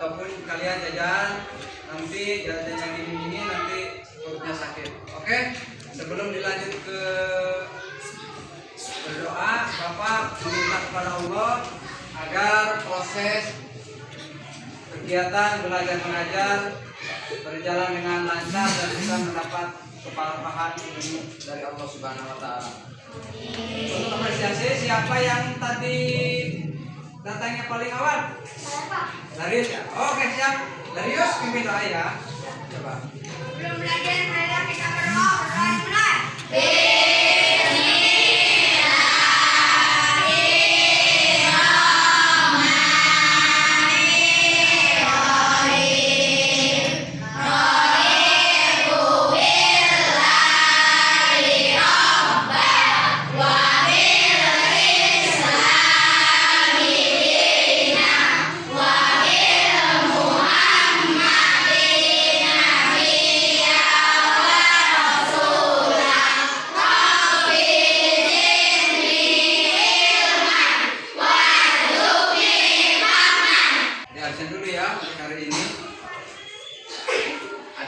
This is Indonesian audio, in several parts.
ataupun kalian jajan nanti jajan yang ini nanti perutnya sakit. Oke, sebelum dilanjut ke berdoa, Bapak meminta kepada Allah agar proses kegiatan belajar mengajar berjalan dengan lancar dan bisa mendapat kepalahan ilmu dari Allah Subhanahu wa taala. Untuk apresiasi, siapa yang tadi datangnya paling awal? Darius ya? Oke, siap. Darius pimpin doa ya. Coba. Belum belajar belajar kita berdoa mulai.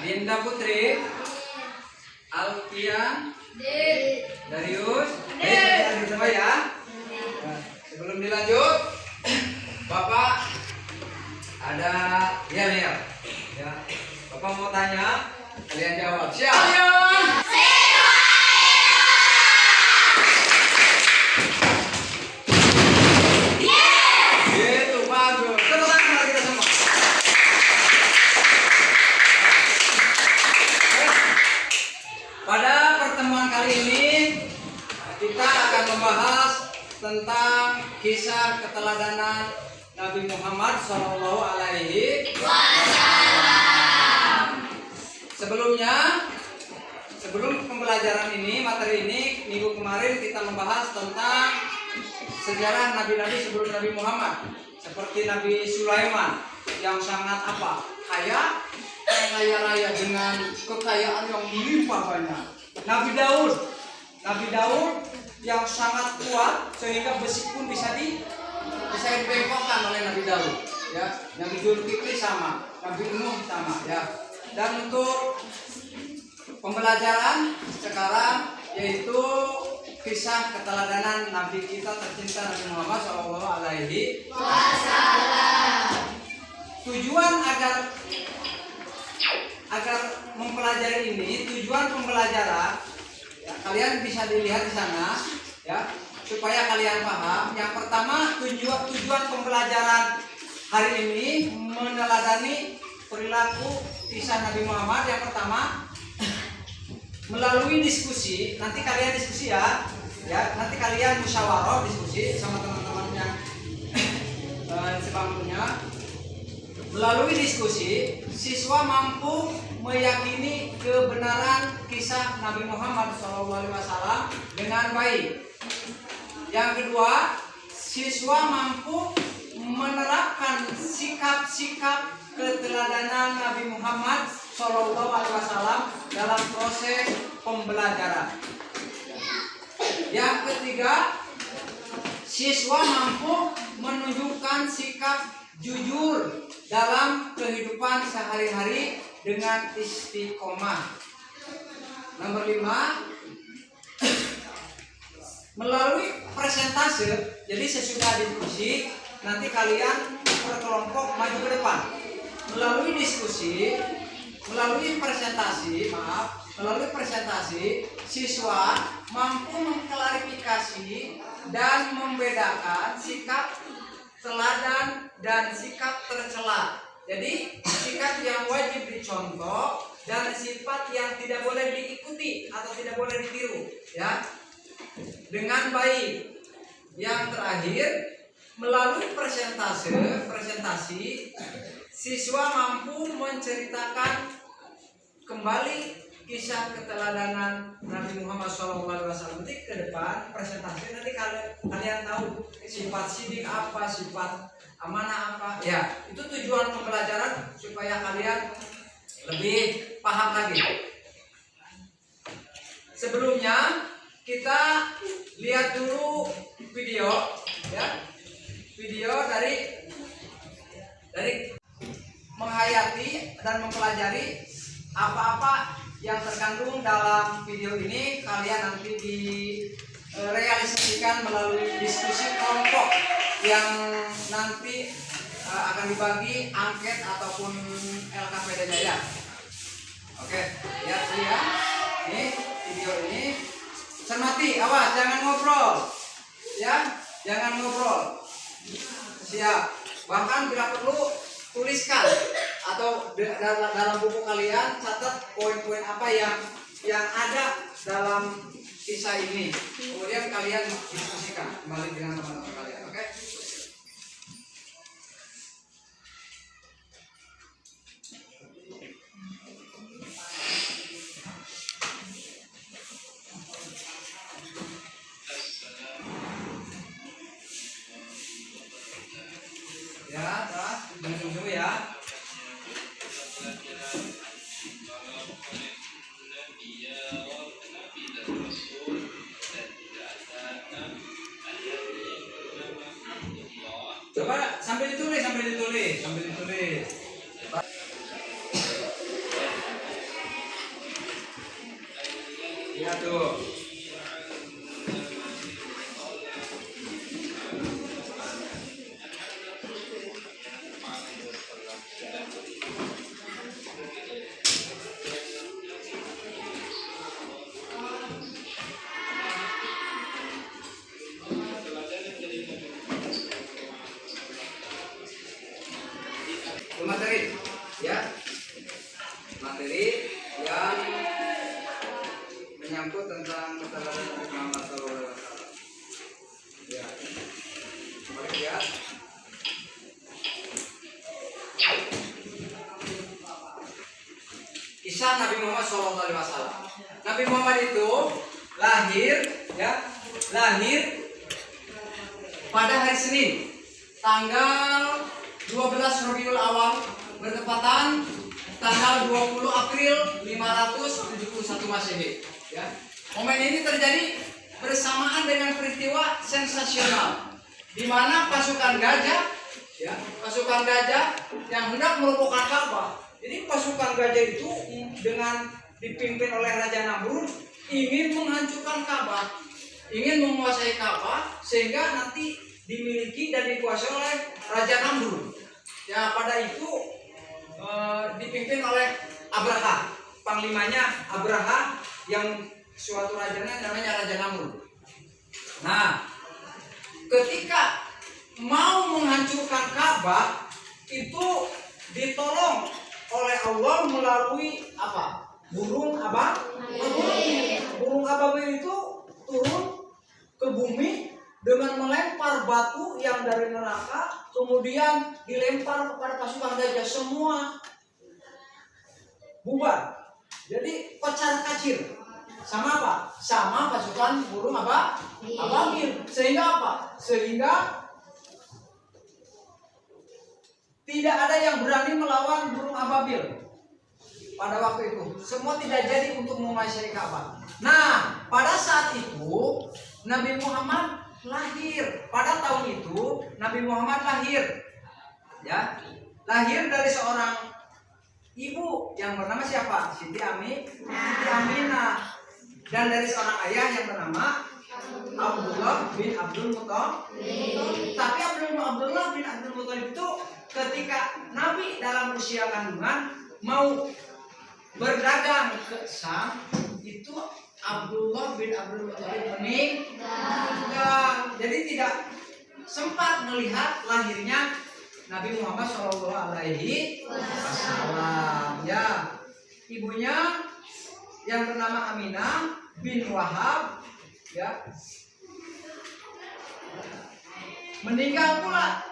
Dinda Putri, Alfian, Darius, semua ya. Nah, sebelum dilanjut, Bapak ada ya. Bapak mau tanya, kalian jawab. Siap. Gitu, bagus. Terus kita semua. Pada pertemuan kali ini kita akan membahas tentang kisah keteladanan Nabi Muhammad Shallallahu Alaihi Wasallam. Sebelum pembelajaran ini, materi ini, minggu kemarin kita membahas tentang sejarah nabi-nabi sebelum Nabi Muhammad, seperti Nabi Sulaiman yang sangat kaya raya dengan kekayaan yang melimpah banyak. Nabi Daud yang sangat kuat sehingga besi pun bisa dibengkokkan oleh Nabi Daud. Ya, Nabi Zulkifli sama, Nabi Nuh sama. Ya, dan untuk pembelajaran sekarang yaitu kisah keteladanan Nabi kita tercinta Nabi Muhammad Shallallahu Alaihi Wasallam. Tujuan agar mempelajari ini, tujuan pembelajaran ya, kalian bisa dilihat di sana ya, supaya kalian paham. Yang pertama, tujuan pembelajaran hari ini meneladani perilaku kisah Nabi Muhammad. Yang pertama, melalui diskusi, nanti kalian diskusi ya, nanti kalian musyawarah diskusi sama teman-teman yang sebangkunya. Melalui diskusi, siswa mampu meyakini kebenaran kisah Nabi Muhammad SAW dengan baik. Yang kedua, siswa mampu menerapkan sikap-sikap keteladanan Nabi Muhammad SAW dalam proses pembelajaran. Yang ketiga, siswa mampu menunjukkan sikap jujur dalam kehidupan sehari-hari dengan istiqomah. Nomor 5, melalui presentase. Jadi sesudah diskusi nanti kalian berkelompok maju ke depan. Melalui diskusi, melalui presentasi, siswa mampu mengklarifikasi dan membedakan sikap teladan dan sikap tercela. Jadi sikap yang wajib dicontoh dan sifat yang tidak boleh diikuti atau tidak boleh ditiru ya, dengan baik. Yang terakhir, melalui presentasi siswa mampu menceritakan kembali kisah keteladanan Nabi Muhammad SAW. Nanti ke depan presentasi nanti kalian tahu sifat sidik apa, sifat amanah apa. Ya, itu tujuan pembelajaran supaya kalian lebih paham lagi. Sebelumnya kita lihat dulu video ya, video dari menghayati dan mempelajari apa-apa yang terkandung dalam video ini, kalian nanti direalisasikan melalui diskusi kelompok yang nanti akan dibagi angket ataupun LKPD-nya ya. Oke, lihat ya. Ini video ini cermati, awas jangan ngobrol. Ya, jangan ngobrol. Siap. Bahkan bila perlu tuliskan atau dalam buku kalian catat poin-poin apa yang ada dalam kisah ini. Kemudian kalian diskusikan kembali dengan teman-teman kalian. Oke? Ya, tunggu ya. Coba sambil ditulis. Ya tuh. Materi ya, materi yang menyangkut tentang keterangan Nabi Muhammad SAW. Ya, mari lihat. Kisah Nabi Muhammad SAW. Nabi Muhammad itu lahir pada hari Senin, tanggal 12 Rabiul Awal bertepatan tanggal 20 April 571 Masehi. Ya. Momen ini terjadi bersamaan dengan peristiwa sensasional di mana pasukan gajah yang hendak merobohkan Ka'bah. Jadi pasukan gajah itu dengan dipimpin oleh Raja Namrud ingin menghancurkan Ka'bah, ingin menguasai Ka'bah sehingga nanti dimiliki dan dikuasai oleh Raja Namrud. Ya, pada itu dipimpin oleh Abraha, panglimanya Abraha yang suatu rajanya namanya Raja Namrud. Nah, ketika mau menghancurkan Ka'bah itu ditolong oleh Allah melalui apa? Burung ababil. Burung ababil itu turun ke bumi dengan melempar batu yang dari neraka, kemudian dilempar kepada pasukan gajah, semua bubar. Jadi kocar kacir. Sama apa? Sama pasukan burung ababil. Sehingga apa? Sehingga tidak ada yang berani melawan burung ababil pada waktu itu. Semua tidak jadi untuk menguasai Ka'bah. Nah, pada saat itu Nabi Muhammad lahir. Pada tahun itu Nabi Muhammad lahir. Ya, lahir dari seorang ibu yang bernama siapa? Siti Aminah. Dan dari seorang ayah yang bernama Abdullah bin Abdul Muthalib. Tapi Abdullah bin Abdul Muthalib itu ketika Nabi dalam usia kandungan mau berdagang ke Syam, itu Abdullah bin Abdul Muthalib meninggal. Jadi tidak sempat melihat lahirnya Nabi Muhammad SAW. Ya, ibunya yang bernama Aminah bin Wahab, ya, meninggal pula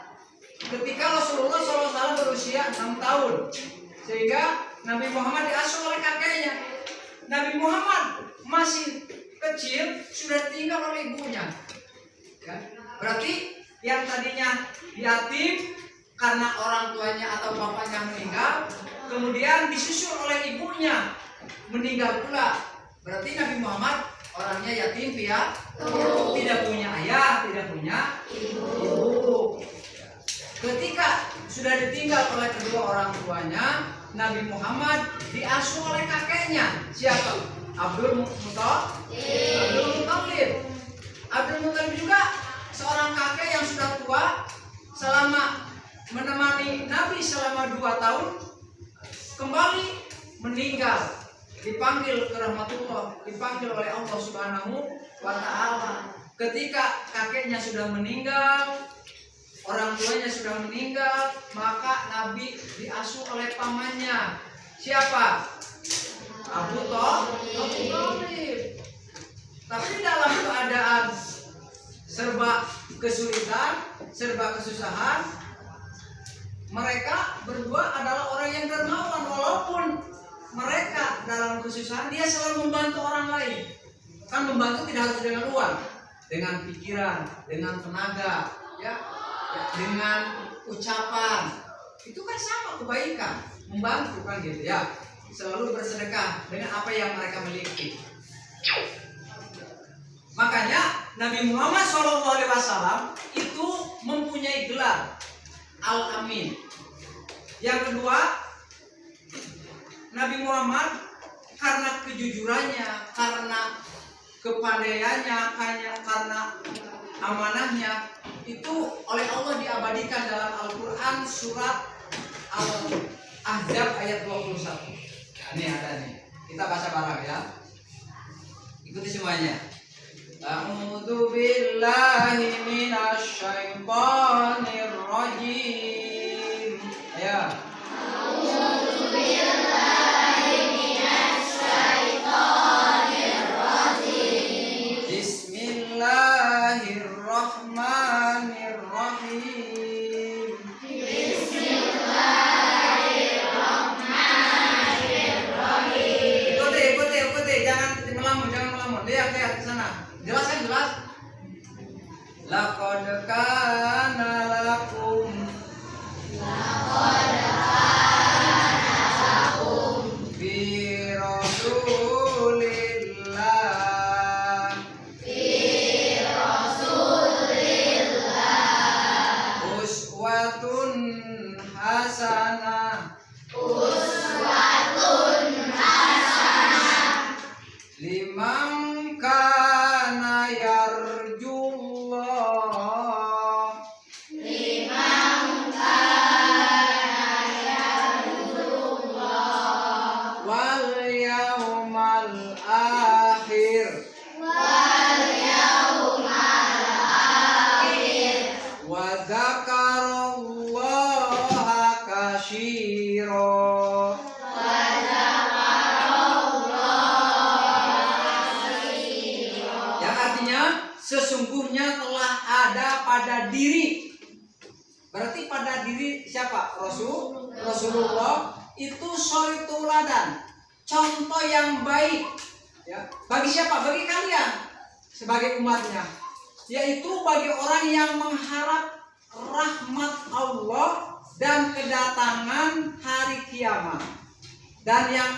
ketika Rasulullah SAW berusia 6 tahun, sehingga Nabi Muhammad diasuh oleh kakeknya. Nabi Muhammad masih kecil sudah tinggal oleh ibunya. Ya. Berarti yang tadinya yatim karena orang tuanya atau bapaknya meninggal, kemudian disusul oleh ibunya, meninggal pula. Berarti Nabi Muhammad orangnya yatim ya, tidak punya ayah, tidak punya ibu. Ketika sudah ditinggal oleh kedua orang tuanya, Nabi Muhammad diasuh oleh kakeknya. Siapa? Abdul Muthalib. Abdul Muthalib juga seorang kakek yang sudah tua, selama menemani Nabi selama 2 tahun, kembali meninggal, dipanggil ke rahmatullah, dipanggil oleh Allah Subhanahu wa Ta'ala. Ketika kakeknya sudah meninggal, orang tuanya sudah meninggal, maka Nabi diasuh oleh pamannya. Siapa? Abu Thalib. Tapi dalam keadaan serba kesulitan, serba kesusahan, mereka berdua adalah orang yang dermawan. Walaupun mereka dalam kesusahan, dia selalu membantu orang lain. Kan membantu tidak harus dengan uang, dengan pikiran, dengan tenaga, ya, dengan ucapan. Itu kan sama kebaikan, membantu kan gitu ya. Selalu bersedekah dengan apa yang mereka miliki. Makanya Nabi Muhammad SAW itu mempunyai gelar Al-Amin. Yang kedua, Nabi Muhammad karena kejujurannya, karena kepandaiannya, karena amanahnya, itu oleh Allah diabadikan dalam Al-Quran surat Al-Ahzab ayat 21. Ini ada nih, kita baca bareng ya. Ikuti semuanya. A'udzu billahi minasy syaithanir rajim. Ya. A'udzu billahi minasy syaithanir rajim. Bismillahirrahmanirrahim. Ikuti, jangan melamun. Lihat ke sana. Jelas kan, jelas? Laqad kana lakum fi rasulillah uswatun hasanah liman kana yarjullah wal yaumal akhir wa dzakarallaha katsira. Sesungguhnya telah ada pada diri. Berarti pada diri siapa? Rasulullah itu suri tauladan, contoh yang baik ya. Bagi siapa? Bagi kalian sebagai umatnya, yaitu bagi orang yang mengharap rahmat Allah dan kedatangan hari kiamat, dan yang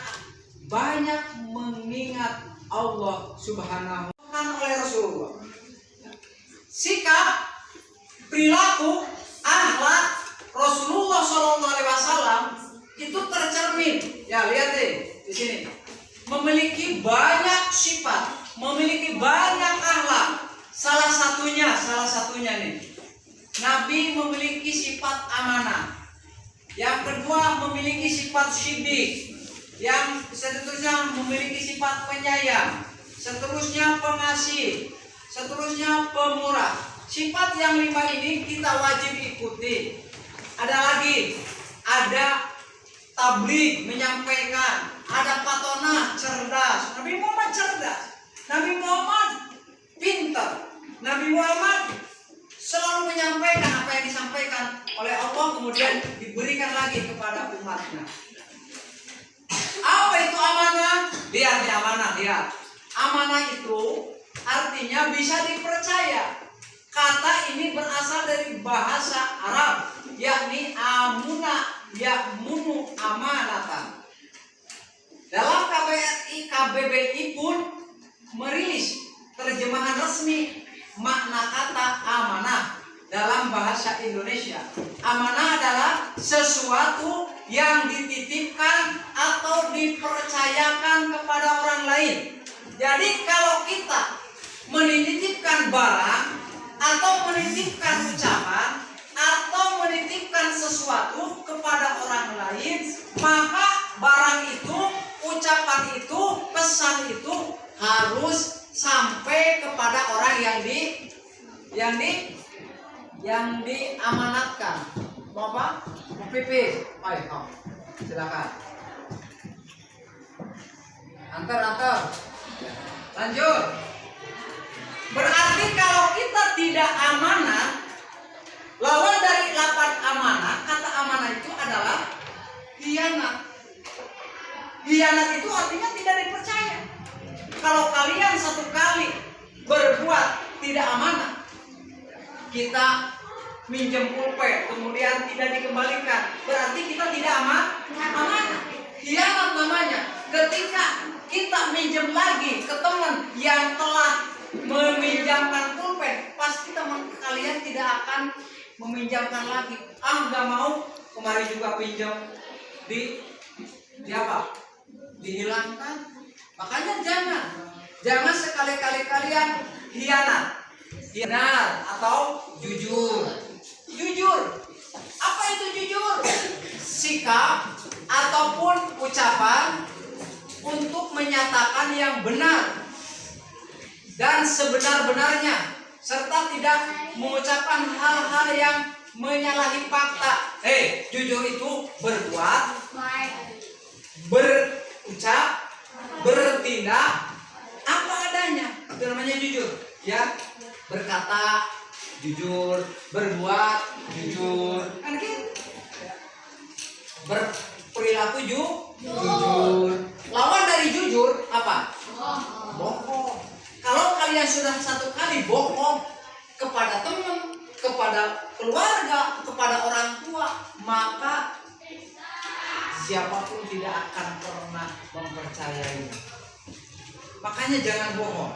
banyak mengingat Allah Subhanahu wa Ta'ala oleh Rasulullah. Sikap, perilaku, akhlak Rasulullah SAW itu tercermin. Ya lihat deh di sini. Memiliki banyak sifat, memiliki banyak akhlak. Salah satunya nih. Nabi memiliki sifat amanah. Yang kedua memiliki sifat syidik. Yang seterusnya memiliki sifat penyayang. Seterusnya pengasih. Seterusnya pemurah. Sifat yang 5 ini kita wajib ikuti. Ada lagi, ada tabligh, menyampaikan. Ada patonah, cerdas. Nabi Muhammad cerdas. Nabi Muhammad pintar. Nabi Muhammad selalu menyampaikan apa yang disampaikan oleh Allah, kemudian diberikan lagi kepada umatnya. Apa itu amanah? Lihat nih amanah, lihat. Amanah itu artinya bisa dipercaya. Kata ini berasal dari bahasa Arab, yakni amuna, ya'munu amanatan. Dalam KBBI pun merilis terjemahan resmi makna kata amanah dalam bahasa Indonesia. Amanah adalah sesuatu yang dititipkan atau dipercayakan kepada orang lain. Jadi kalau kita menitipkan barang atau menitipkan ucapan atau menitipkan sesuatu kepada orang lain, maka barang itu, ucapan itu, pesan itu harus sampai kepada orang yang diamanatkan. Mau apa? Mau pipi? Ayo, silakan. Antar. Lanjut. Berarti kalau kita tidak amanah, lawan dari 8 amanah, kata amanah itu adalah hianat. Hianat itu artinya tidak dipercaya. Kalau kalian satu kali berbuat tidak amanah, kita minjem pulpen kemudian tidak dikembalikan, berarti kita tidak amanah. Hianat namanya. Ketika kita minjem lagi ke teman yang telah meminjamkan pulpen, pasti teman kalian tidak akan meminjamkan lagi. Nggak mau, kemarin juga pinjam di apa? Dihilangkan. Makanya jangan sekali-kali kalian hianat atau jujur. Apa itu jujur? Sikap ataupun ucapan untuk menyatakan yang benar dan sebenar-benarnya, serta tidak mengucapkan hal-hal yang menyalahi fakta. Jujur itu berbuat, berucap, bertindak apa adanya. Itu namanya jujur, ya. Berkata jujur, berbuat jujur, kan gitu. Berperilaku jujur. Lawan dari jujur apa? Bohong. Kalau kalian sudah satu kali bohong kepada teman, kepada keluarga, kepada orang tua, maka siapapun tidak akan pernah mempercayainya. Makanya jangan bohong.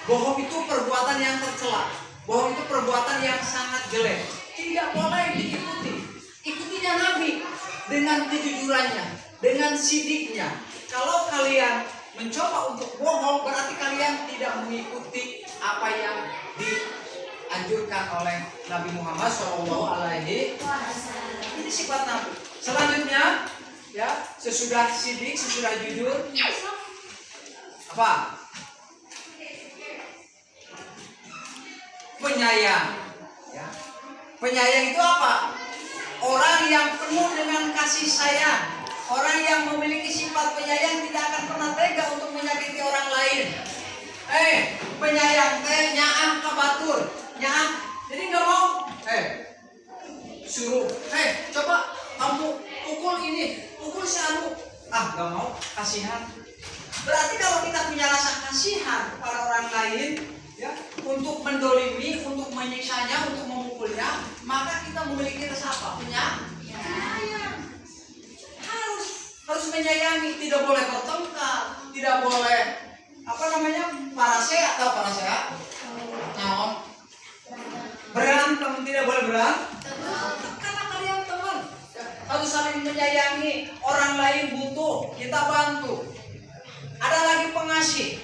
Bohong itu perbuatan yang tercela. Bohong itu perbuatan yang sangat jelek. Tidak boleh diikuti. Ikutinya Nabi dengan kejujurannya, dengan sidiknya. Kalau kalian mencoba untuk bohong, berarti kalian tidak mengikuti apa yang dianjurkan oleh Nabi Muhammad SAW. Ini sifat Nabi. Selanjutnya, ya, sesudah sidik, sesudah jujur, apa? Penyayang. Ya. Penyayang itu apa? Orang yang penuh dengan kasih sayang. Orang yang memiliki sifat penyayang tidak akan pernah tega untuk menyakiti orang lain. Penyayang teh nyaah kabatur, nyaah. Jadi nggak mau. Suruh. Coba kamu pukul ini, pukul si anu. Nggak mau. Kasihan. Berarti kalau kita punya rasa kasihan kepada orang lain, ya, untuk mendolimi, untuk menyiksanya, untuk memukulnya, maka kita memiliki rasa apa? Penyayang. Harus menyayangi, tidak boleh bertengkar, tidak boleh parase. Berantem, tidak boleh berantem. Karena kalian teman, harus saling menyayangi. Orang lain butuh, kita bantu. Ada lagi pengasih.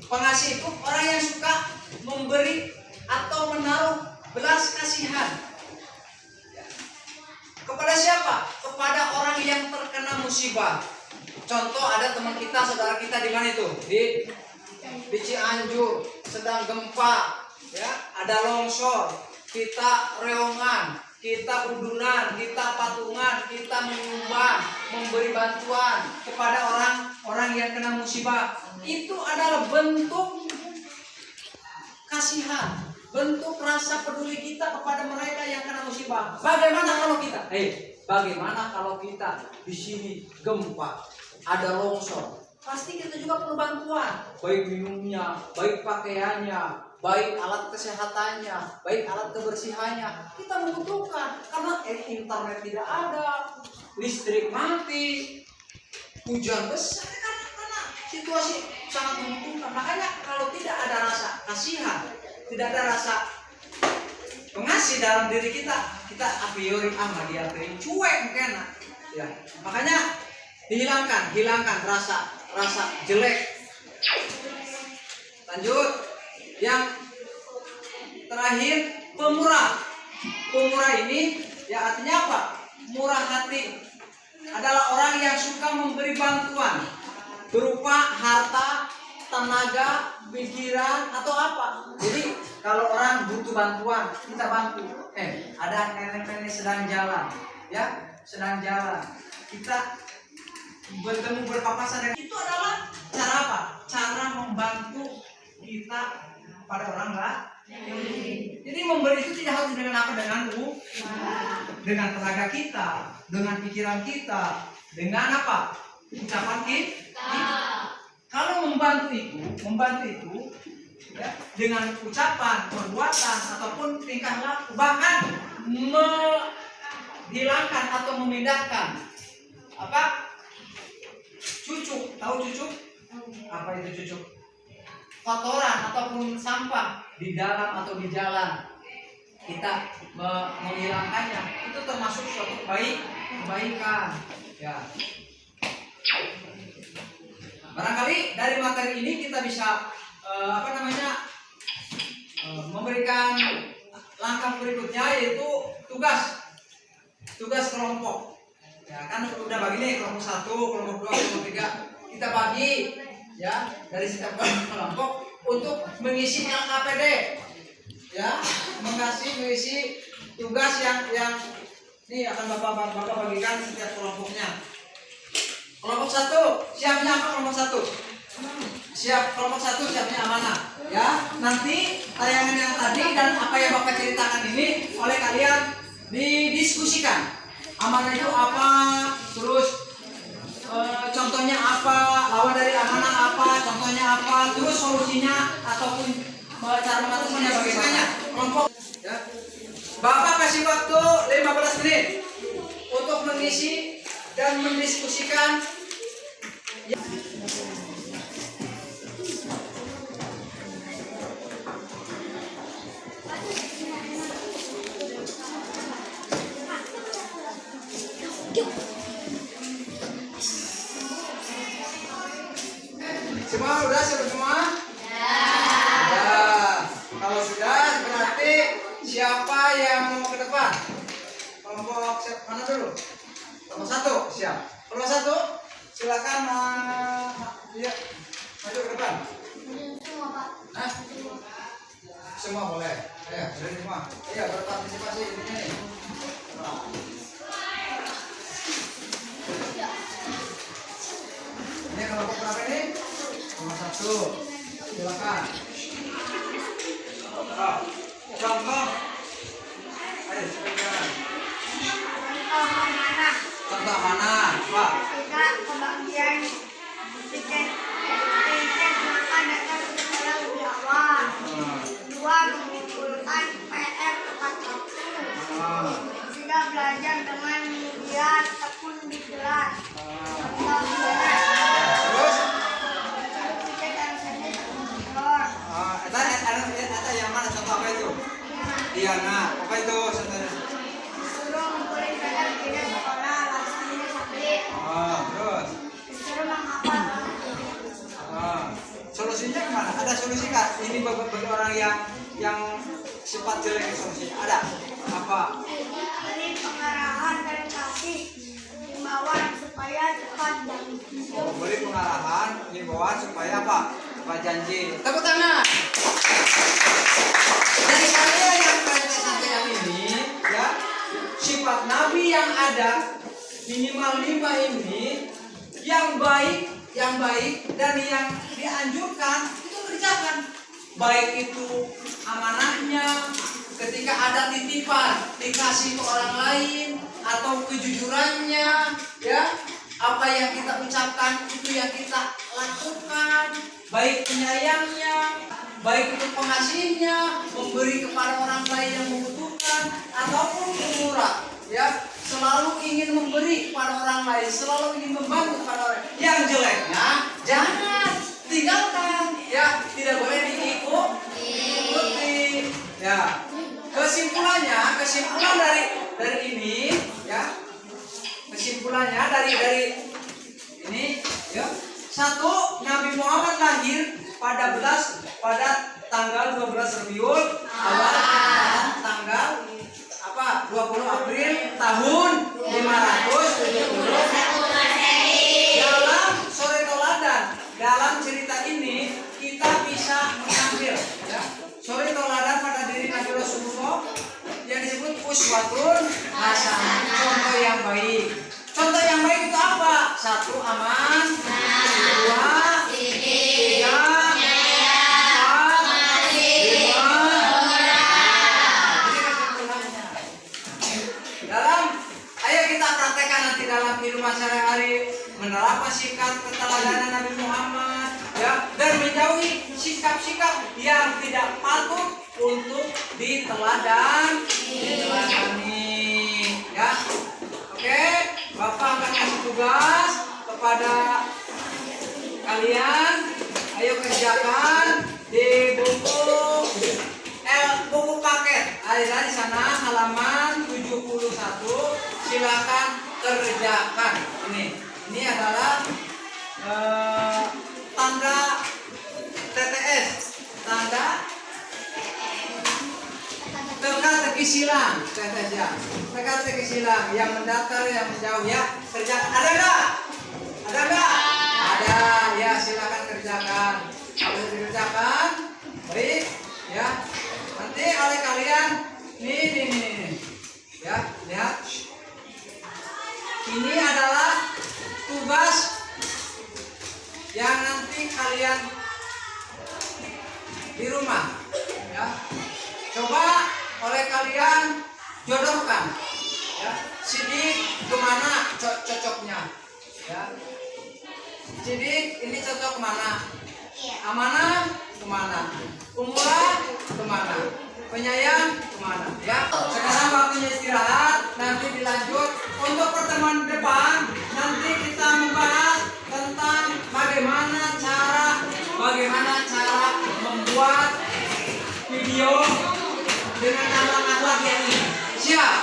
Pengasih itu orang yang suka memberi atau menaruh belas kasihan. Kepada siapa? Kepada orang yang terkena musibah. Contoh, ada teman kita, saudara kita di mana itu? Di Cianjur, sedang gempa, ya, ada longsor. Kita reongan, kita udunan, kita patungan, kita menyumbang, memberi bantuan kepada orang-orang yang kena musibah. Itu adalah bentuk kasihan, bentuk rasa peduli kita kepada mereka yang kena musibah. Bagaimana kalau kita di sini gempa, ada longsor, pasti kita juga perlu bantuan, baik minumnya, baik pakaiannya, baik alat kesehatannya, baik alat kebersihannya. Kita membutuhkan karena internet tidak ada, listrik mati, hujan besar, karena situasi sangat membutuhkan. Makanya kalau tidak ada rasa kasihan, tidak ada rasa pengasih dalam diri kita a priori dia cuek mungkin ya. Makanya hilangkan rasa jelek. Lanjut, yang terakhir pemurah ini ya artinya apa? Murah hati adalah orang yang suka memberi bantuan berupa harta, tenaga, pikiran atau apa. Jadi kalau orang butuh bantuan, kita bantu. Ada nenek-nenek sedang jalan, ya, kita bertemu berpapasan, dan itu adalah cara apa? Cara membantu kita pada orang lain. Jadi memberi itu tidak harus dengan apa? Dengan tenaga kita, dengan pikiran kita, dengan apa? Ucapan kita. Kalau membantu itu ya, dengan ucapan, perbuatan ataupun tingkah laku, bahkan menghilangkan atau memindahkan apa? Cucuk, tahu cucuk? Apa itu cucuk? Kotoran ataupun sampah di dalam atau di jalan, kita menghilangkannya, itu termasuk suatu kebaikan ya. Barangkali dari materi ini kita bisa memberikan langkah berikutnya, yaitu tugas kelompok. Ya kan udah bagi nih, kelompok 1, kelompok 2, kelompok 3. Kita bagi ya dari setiap kelompok untuk mengisi LKPD. Ya, mengisi tugas yang ini akan Bapak bagikan setiap kelompoknya. Kelompok 1 siapnya apa? Kelompok 1 siap, kelompok 1 siapnya amanah ya. Nanti tayangan yang tadi dan apa yang Bapak ceritakan ini oleh kalian didiskusikan. Amanah itu apa, terus contohnya apa, lawan dari amanah apa, contohnya apa, terus solusinya ataupun cara mengatasinya bagaimana. Kelompok ya. Bapak kasih waktu 15 menit untuk mengisi dan mendiskusikan. Semua udah semua? Ya. Kalau sudah berarti siapa yang mau ke depan? Kelompok mana dulu? Kelompok 1 siap. Kelompok 1 silakan ya, maju ke depan. Hah? Semua boleh. Ya, dari semua. Iya, berpartisipasi intinya nih. Ini kelompok berapa ini? Kelompok 1. Silakan. Contoh. Ayo, silakan. Contoh mana, Pak? Kita kebagian tiket makan datang ke sekolah lebih awal. 2. Mengumpulkan PR tepat waktu. 3. Belajar dengan giat tekun di kelas. Terus? Tiket alasannya telur. Eta yang mana, contoh apa itu? Iya, nah, apa itu contohnya? Suruh ngumpulin PR tidak sekolah, alasannya sakit. Terus? Disuruh menghafal. Solusinya gimana? Ada solusi nggak? Ini bagi orang yang sifat jelek, solusinya ada apa? Beri pengarahan dan kasih himbauan supaya cepat dan Beri pengarahan, himbauan supaya apa? Supaya janji. Tepuk tangan. Dari saya yang sampaikan ini, ya, sifat Nabi yang ada minimal 5 ini, yang baik dan yang dianjurkan itu kerjakan. Baik itu amanahnya, ketika ada titipan dikasih ke orang lain, atau kejujurannya, ya, apa yang kita ucapkan itu yang kita lakukan, baik penyayangnya, baik itu pengasihnya, memberi kepada orang lain yang membutuhkan, ataupun pemurah, ya, selalu ingin memberi kepada orang lain, selalu ingin membantu kepada orang lain. Yang jeleknya jangan tinggalkan, ya, tidak boleh diikuti, ya. Kesimpulan kesimpulan dari ini ya. Kesimpulannya dari ini ya. Satu, Nabi Muhammad lahir pada tanggal 12 Rabiul Awal tanggal 20 April tahun 570 dalam sore toladan. Dalam cerita ini kita bisa mengambil ya, sore toladan pada diri Nabi Rasulullah yang disebut uswatun hasanah, contoh yang baik. Contoh yang baik itu apa? 1, aman. 2, 3, 4, 5. Ayo kita praktekkan nanti dalam kehidupan sehari-hari, menerapkan sikap keteladanan Nabi Muhammad ya, dan menjauhi sikap-sikap yang tidak patut untuk diteladani ya. Oke, Bapak akan kasih tugas kepada kalian. Ayo kerjakan di buku paket. Ada di sana halaman 71. Silakan kerjakan. Ini adalah tanda TTS, tanda teka-teki silang, teka-teki silang yang mendatar, yang menjauh ya. Kerjakan. Ada nggak? Ada ya, silakan kerjakan. Kalau dikerjakan, baik ya. Nanti oleh kalian nih ya, lihat. Ini adalah tugas yang nanti kalian di rumah ya. Coba oleh kalian jodohkan ya, sidik kemana cocoknya ya. Sidik ini cocok kemana, amanah kemana, umurah kemana, penyayang kemana ya. Sekarang waktunya istirahat, nanti dilanjut untuk pertemuan depan. Nanti kita membahas tentang bagaimana cara membuat video dengan akhlak yang ini. Siap?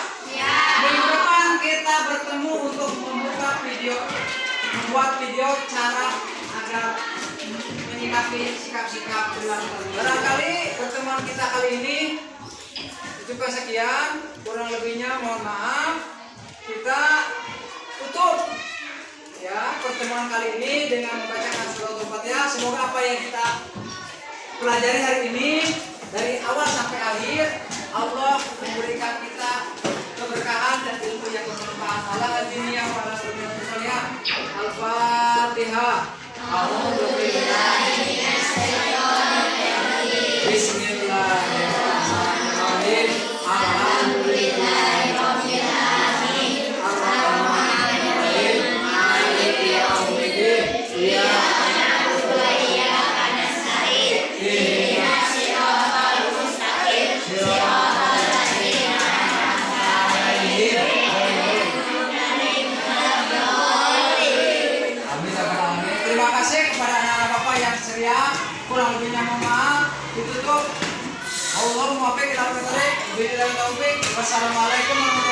Minggu depan kita bertemu untuk membuat video cara agar menyikapi sikap-sikap perilaku. Barangkali pertemuan kita kali ini cukup sekian, kurang lebihnya mohon maaf. Kita tutup ya pertemuan kali ini dengan membacakan surah Al-Fatihah. Semoga apa yang kita pelajari hari ini dari awal sampai akhir, Allah memberikan kita keberkahan dan ilmu yang bermanfaat. Ala dunia wa ala Al-Fatihah. Bismillahirrahmanirrahim. Alhamdulillahirabbil alamin. Arrahmanirrahim. Maliki yaumiddin. Iyyaka na'budu wa iyyaka nasta'in. Ihdinas siratal mustaqim. Siratal ladzina an'amta 'alaihim. Terima kasih kepada anak-anak Bapak yang ceria. Kurang lebihnya mohon maaf. Ditutup. Allahumma baik ila taufik. Wassalamualaikum warahmatullahi wabarakatuh.